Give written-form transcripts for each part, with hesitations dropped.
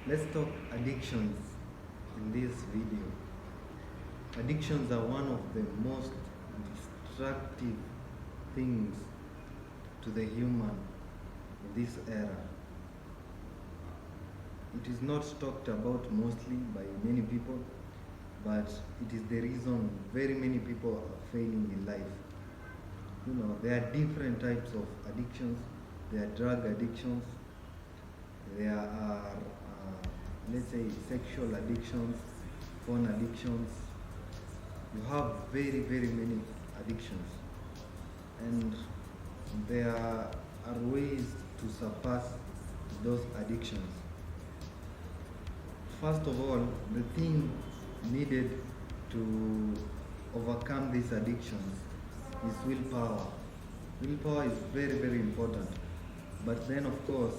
Let's talk addictions in this video. Addictions are one of the most destructive things to the human in this era. It is not talked about mostly by many people, but it is the reason very many people are failing in life. There are different types of addictions. There are drug addictions. There are, let's say, sexual addictions, phone addictions. You have very, very many addictions. And there are ways to surpass those addictions. First of all, the thing needed to overcome these addictions is willpower. Willpower is very, very important. But then, of course,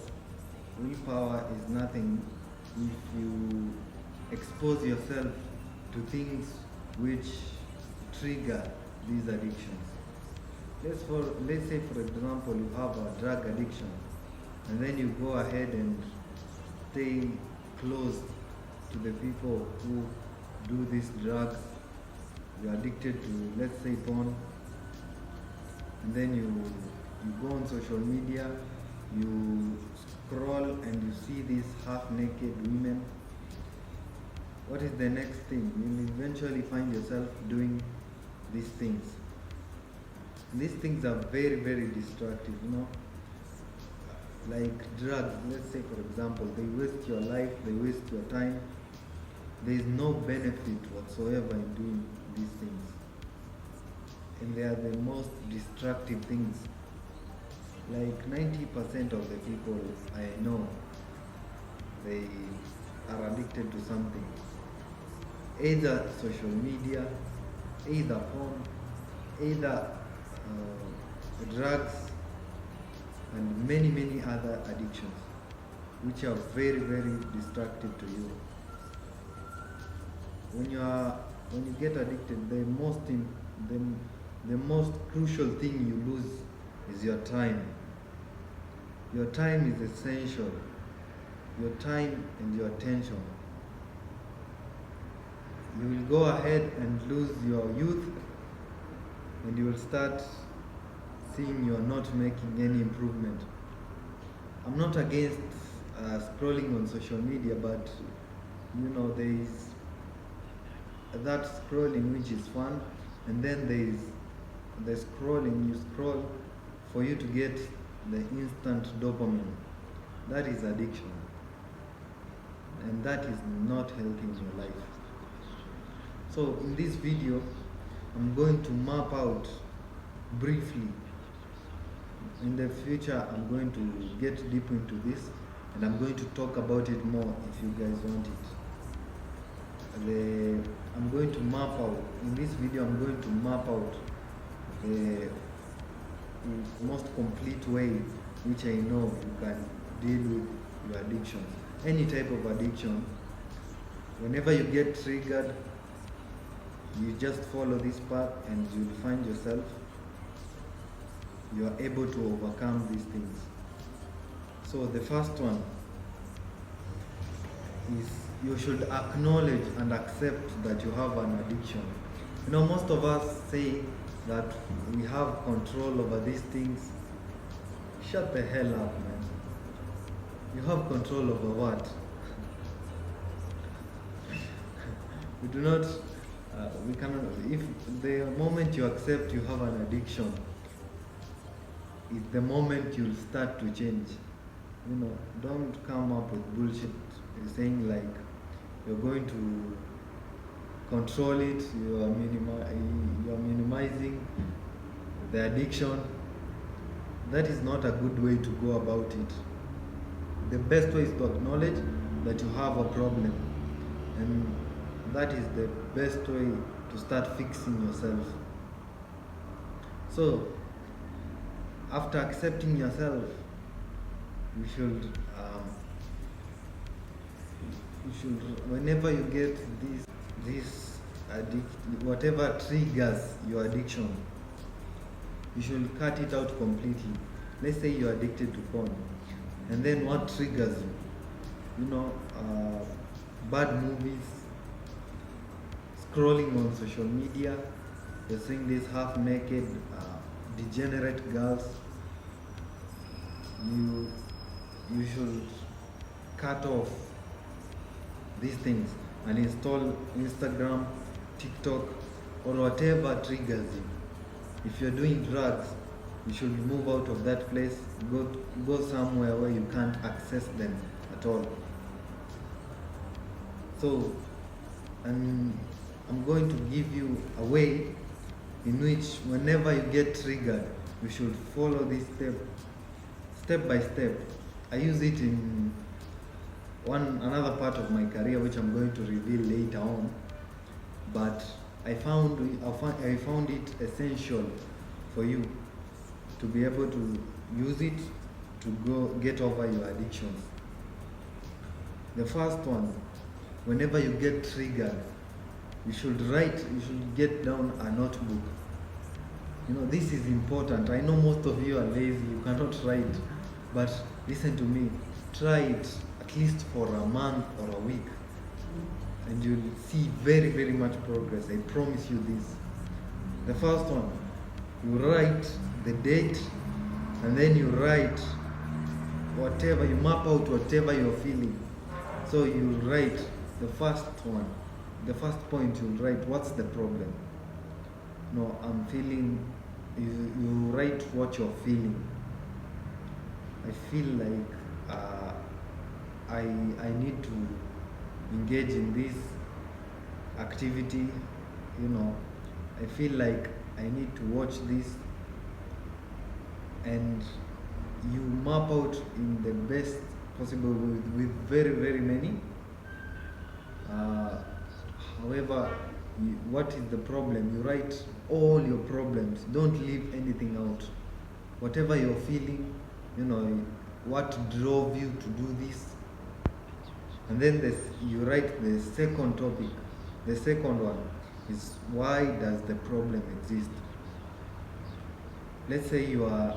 willpower is nothing if you expose yourself to things which trigger these addictions. Let's say, for example, you have a drug addiction, and then you go ahead and stay close to the people who do these drugs. You're addicted to, let's say, porn, and then you go on social media, you scroll and you see these half-naked women. What is the next thing? You'll eventually find yourself doing these things. These things are very, very destructive, Like drugs, let's say, for example, they waste your life, they waste your time. There is no benefit whatsoever in doing these things. And they are the most destructive things. Like 90% of the people I know, they are addicted to something. Either social media, either porn, either drugs, and many, many other addictions, which are very, very destructive to you. When you get addicted, the most crucial thing you lose is your time. Your time is essential. Your time and your attention. You will go ahead and lose your youth, and you will start seeing you are not making any improvement. I'm not against scrolling on social media, but there is that scrolling which is fun, and then there is the scrolling you scroll for you to get the instant dopamine. That is addiction, and that is not healthy in your life. So in this video, I'm going to map out briefly. In the future, I'm going to get deep into this, and I'm going to talk about it more if you guys want it. I'm going to map out, in this video, I'm going to map out the most complete way which I know you can deal with your addictions. Any type of addiction, whenever you get triggered, you just follow this path and you'll find yourself, you are able to overcome these things. So the first one is you should acknowledge and accept that you have an addiction. Most of us say that we have control over these things. Shut the hell up, man. You have control over what? We do not, we cannot, if the moment you accept you have an addiction, is the moment you'll start to change. Don't come up with bullshit saying like you're going to control it, you're minimizing the addiction. That is not a good way to go about it. The best way is to acknowledge that you have a problem, and that is the best way to start fixing yourself. So after accepting yourself, you should whenever you get this whatever triggers your addiction, you should cut it out completely. Let's say you're addicted to porn, and then what triggers you? you know, bad movies, scrolling on social media. You're seeing these half-naked, degenerate girls. You you should cut off these things and install Instagram, TikTok, or whatever triggers you. If you're doing drugs, you should move out of that place, go somewhere where you can't access them at all. So, I'm going to give you a way in which whenever you get triggered, you should follow this step by step. I use it in another part of my career, which I'm going to reveal later on. But I found it essential for you to be able to use it to go get over your addictions. The first one, whenever you get triggered, you should get down a notebook. This is important. I know most of you are lazy, you cannot write, but listen to me. Try it at least for a month or a week, and you'll see very, very much progress. I promise you this. The first one, you write the date, and then you write you map out whatever you're feeling. So you write the first point, you write what's the problem. No, I'm feeling, you write what you're feeling. I feel like I need to engage in this activity. I feel like I need to watch this, and you map out in the best possible way with very, very many. However, what is the problem? You write all your problems. Don't leave anything out. Whatever you're feeling, what drove you to do this. And then you write the second topic. The second one is, why does the problem exist? Let's say you are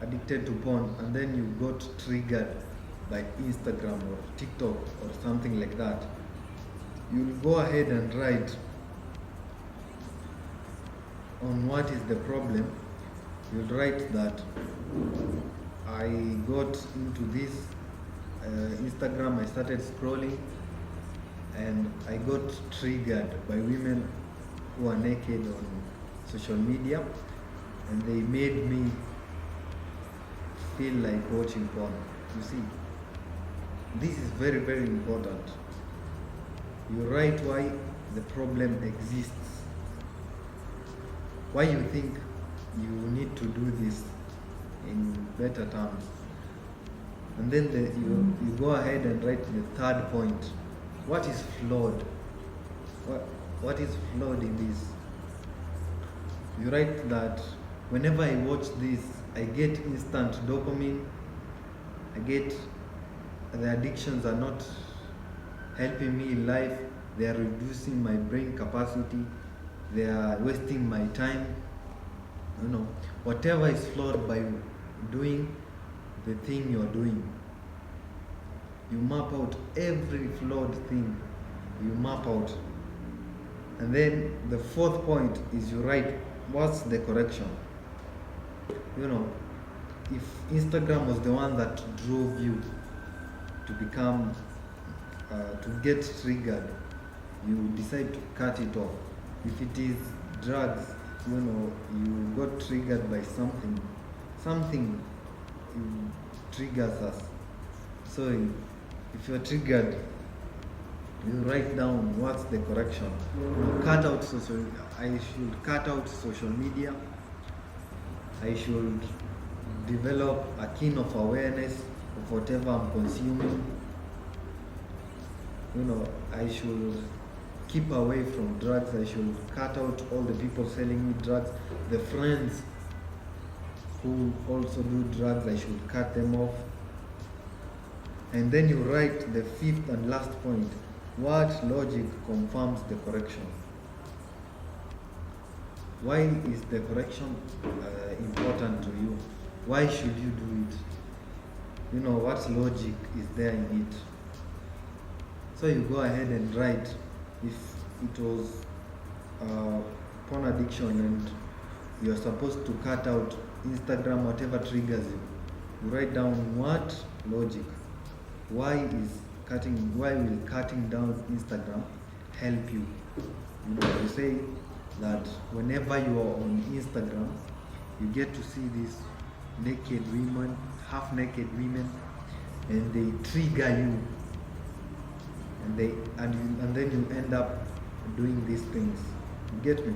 addicted to porn, and then you got triggered by Instagram or TikTok or something like that. You'll go ahead and write on what is the problem. You'll write that I got into this Instagram, I started scrolling, and I got triggered by women who are naked on social media, and they made me feel like watching porn. You see, this is very, very important. You write why the problem exists, why you think you need to do this in better terms. And then you go ahead and write the third point. What is flawed? What is flawed in this? You write that whenever I watch this, I get instant dopamine. The addictions are not helping me in life. They are reducing my brain capacity. They are wasting my time. Whatever is flawed by doing the thing you're doing. You map out every flawed thing. You map out. And then the fourth point is you write what's the correction. If Instagram was the one that drove you to become to get triggered, you decide to cut it off. If it is drugs, you got triggered by something triggers us. So if you're triggered, you write down what's the correction. I should cut out social media. I should develop a keen of awareness of whatever I'm consuming. I should keep away from drugs. I should cut out all the people selling me drugs. The friends who also do drugs, I should cut them off. And then you write the fifth and last point. What logic confirms the correction? Why is the correction important to you? Why should you do it? What logic is there in it? So you go ahead and write. If it was porn addiction and you're supposed to cut out Instagram, whatever triggers you, you write down what logic. Why will cutting down Instagram help you? You say that whenever you are on Instagram, you get to see these naked women, half naked women, and they trigger you, and then you end up doing these things. You get me?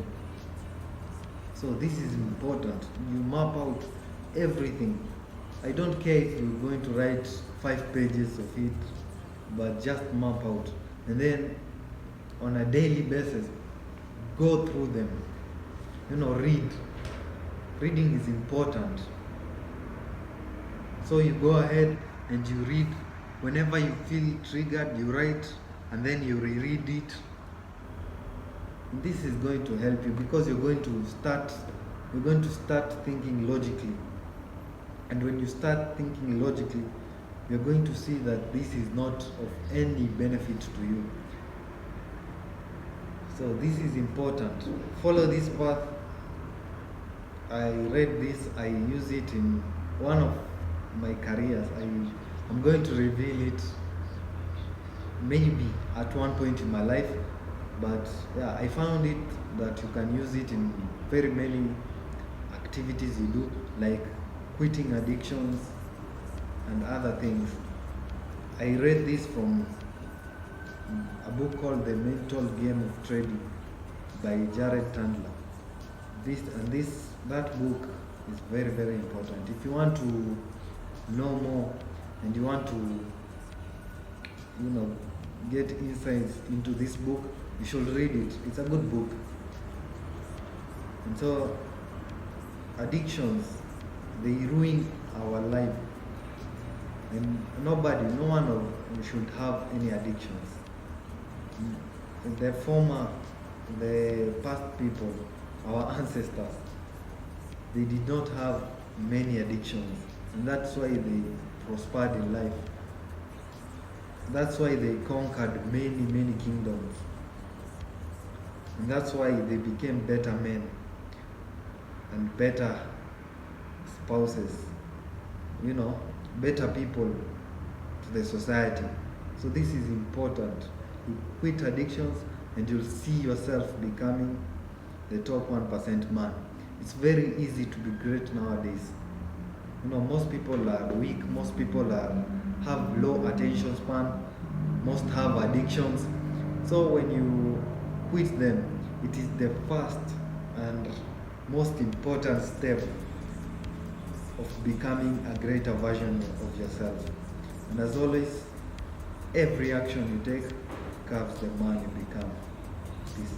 So this is important. You map out everything. I don't care if you're going to write 5 pages of it, but just map out. And then on a daily basis, go through them. Read. Reading is important. So you go ahead and you read. Whenever you feel triggered, you write, and then you reread it. This is going to help you because you're going to start thinking logically. And when you start thinking logically, you're going to see that this is not of any benefit to you. So this is important. Follow this path. I read this, I use it in one of my careers. I'm going to reveal it maybe at one point in my life, but yeah, I found it that you can use it in very many activities you do, like quitting addictions and other things. I read this from a book called The Mental Game of Trading by Jared Tandler. That book is very, very important. If you want to know more and you want to get insights into this book, you should read it. It's a good book. And so addictions, they ruin our life, and no one of you should have any addictions. The past people, our ancestors, they did not have many addictions, and that's why they prospered in life. That's why they conquered many, many kingdoms. And that's why they became better men and better spouses, better people to the society. So this is important. You quit addictions and you'll see yourself becoming the top 1% man. It's very easy to be great nowadays. Most people are weak, most people have low attention span, most have addictions. So when you quit them, it is the first and most important step of becoming a greater version of yourself. And as always, every action you take carves the man you become. Peace.